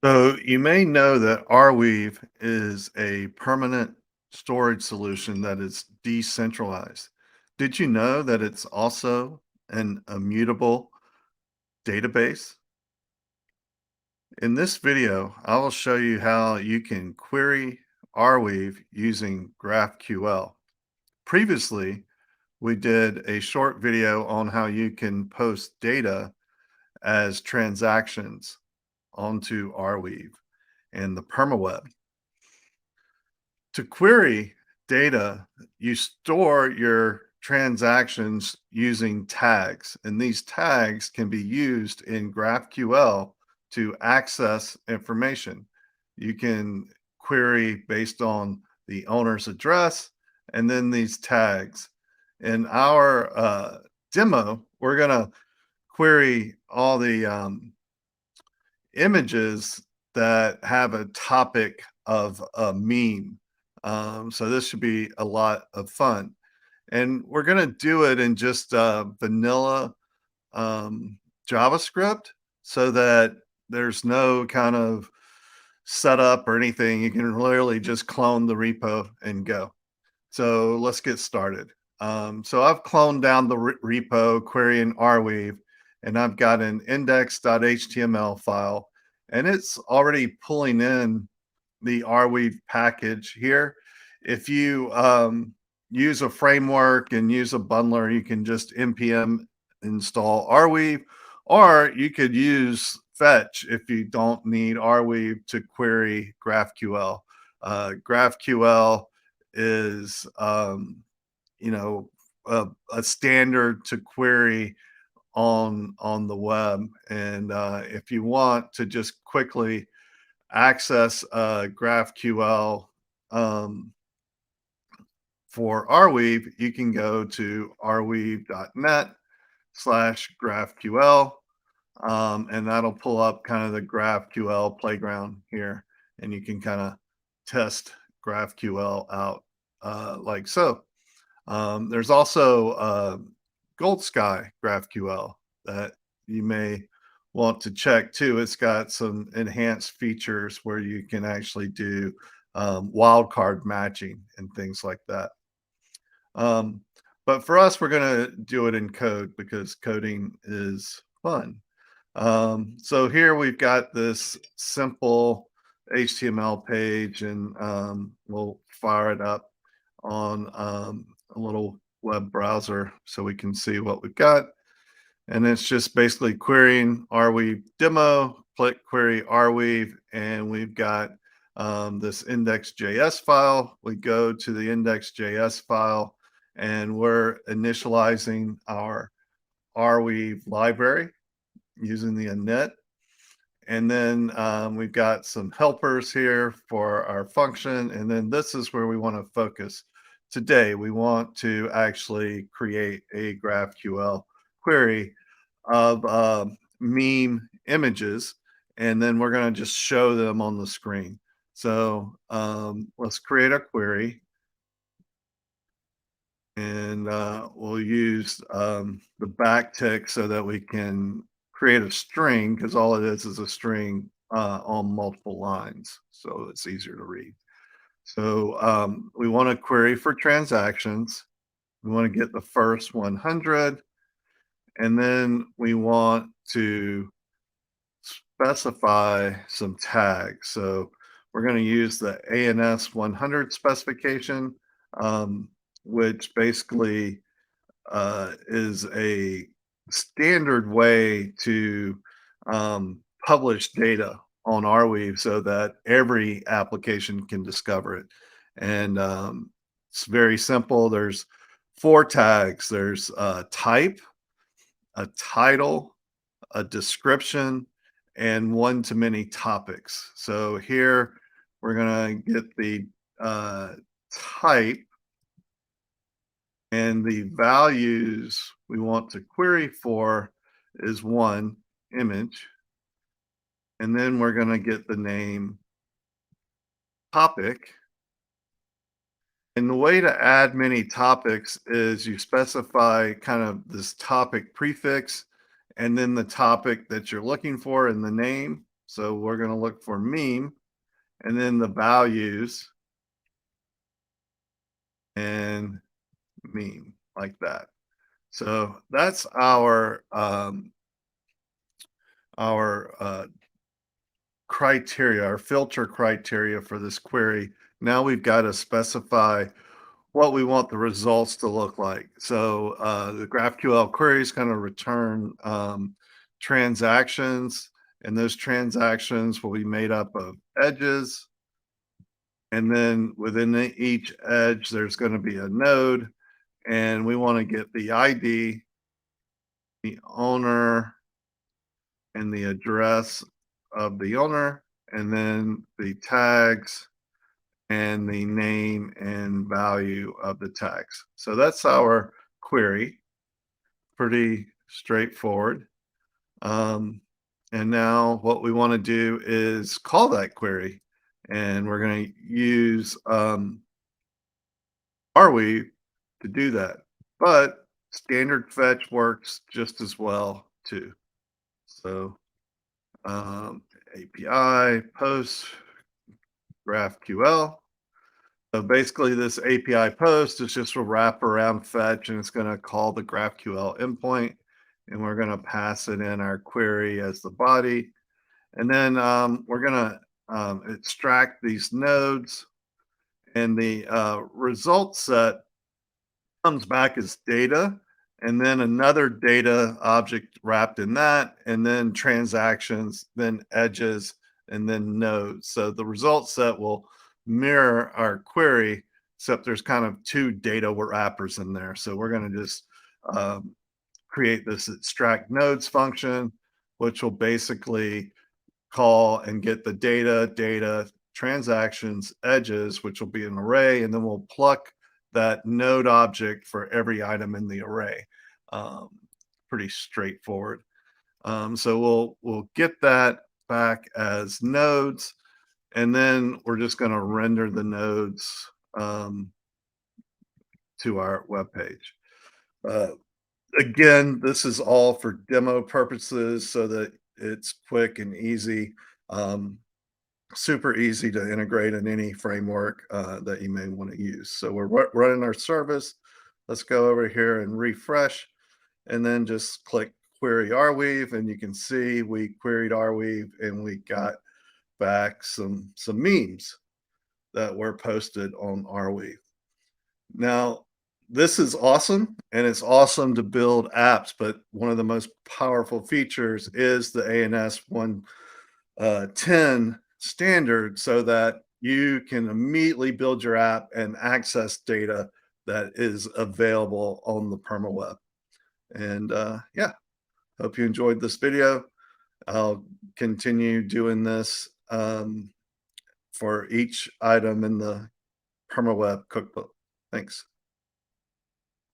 So you may know that Arweave is a permanent storage solution that is decentralized. Did you know that it's also an immutable database? In this video, I will show you how you can query Arweave using GraphQL. Previously, we did a short video on how you can post data as transactions onto Arweave and the permaweb. To query data, you store your transactions using tags, and these tags can be used in GraphQL to access information. You can query based on the owner's address and then these tags. In our demo, we're going to query all the images that have a topic of a meme. So this should be a lot of fun. And we're going to do it in just vanilla um, JavaScript so that there's no kind of setup or anything. You can literally just clone the repo and go. So let's get started. So I've cloned down the repo querying Arweave, and I've got an index.html file, and it's already pulling in the Arweave package here. If you use a framework and use a bundler, you can just npm install Arweave, or you could use fetch if you don't need Arweave to query GraphQL. GraphQL is you know a standard to query on the web, and if you want to just quickly access GraphQL um, for Arweave, you can go to arweave.net/GraphQL, and that'll pull up kind of the GraphQL playground here, and you can kind of test GraphQL out like so. There's also Gold Sky GraphQL that you may want to check too. It's got some enhanced features where you can actually do wildcard matching and things like that. Um, but for us, we're going to do it in code because coding is fun. So here we've got this simple HTML page, and we'll fire it up on a little web browser so we can see what we've got. And it's just basically querying Arweave demo, click query Arweave, and we've got this index.js file. We go to the index.js file, and we're initializing our Arweave library using the init. And then we've got some helpers here for our function. And then this is where we want to focus today. We want to actually create a GraphQL query of meme images. And then we're going to just show them on the screen. So let's create a query. And we'll use the backtick so that we can create a string, because all it is a string on multiple lines, so it's easier to read. So we want to query for transactions. We want to get the first 100, and then we want to specify some tags. So we're going to use the ANS 100 specification, which basically is a standard way to publish data on Arweave so that every application can discover it. And it's very simple. There's four tags. There's a type, a title, a description, and one-to-many topics. So here we're going to get the type, and the values we want to query for is one image. And then we're going to get the name topic. And the way to add many topics is you specify kind of this topic prefix and then the topic that you're looking for in the name. So we're going to look for meme and then the values and meme like that. So that's our criteria, our filter criteria for this query. Now we've got to specify what we want the results to look like. So the GraphQL query is going to return transactions, and those transactions will be made up of edges. And then within each edge, there's going to be a node, and we want to get the ID, the owner, and the address of the owner, and then the tags and the name and value of the tags. So that's our query. Pretty straightforward. And now what we want to do is call that query. And we're going to use Arweave to do that. But standard fetch works just as well too. So API post GraphQL. So basically this API post is just a wraparound fetch, and it's going to call the GraphQL endpoint, and we're going to pass it in our query as the body. And then we're going to extract these nodes, and the result set comes back as data, and then another data object wrapped in that, and then transactions, then edges, and then nodes. So the result set will mirror our query, except there's kind of two data wrappers in there. So we're going to just create this extract nodes function, which will basically call and get the data, transactions, edges, which will be an array, and then we'll pluck that node object for every item in the array. Pretty straightforward. So we'll get that back as nodes, and then we're just going to render the nodes to our web page. Again, this is all for demo purposes so that it's quick and easy. Super easy to integrate in any framework that you may want to use. So we're running our service. Let's go over here and refresh, and then just click query Arweave, and you can see we queried Arweave and we got back some memes that were posted on Arweave. Now, this is awesome, and it's awesome to build apps, but one of the most powerful features is the ANS 110 standard, so that you can immediately build your app and access data that is available on the permaweb. And yeah, hope you enjoyed this video. I'll continue doing this for each item in the permaweb cookbook. Thanks.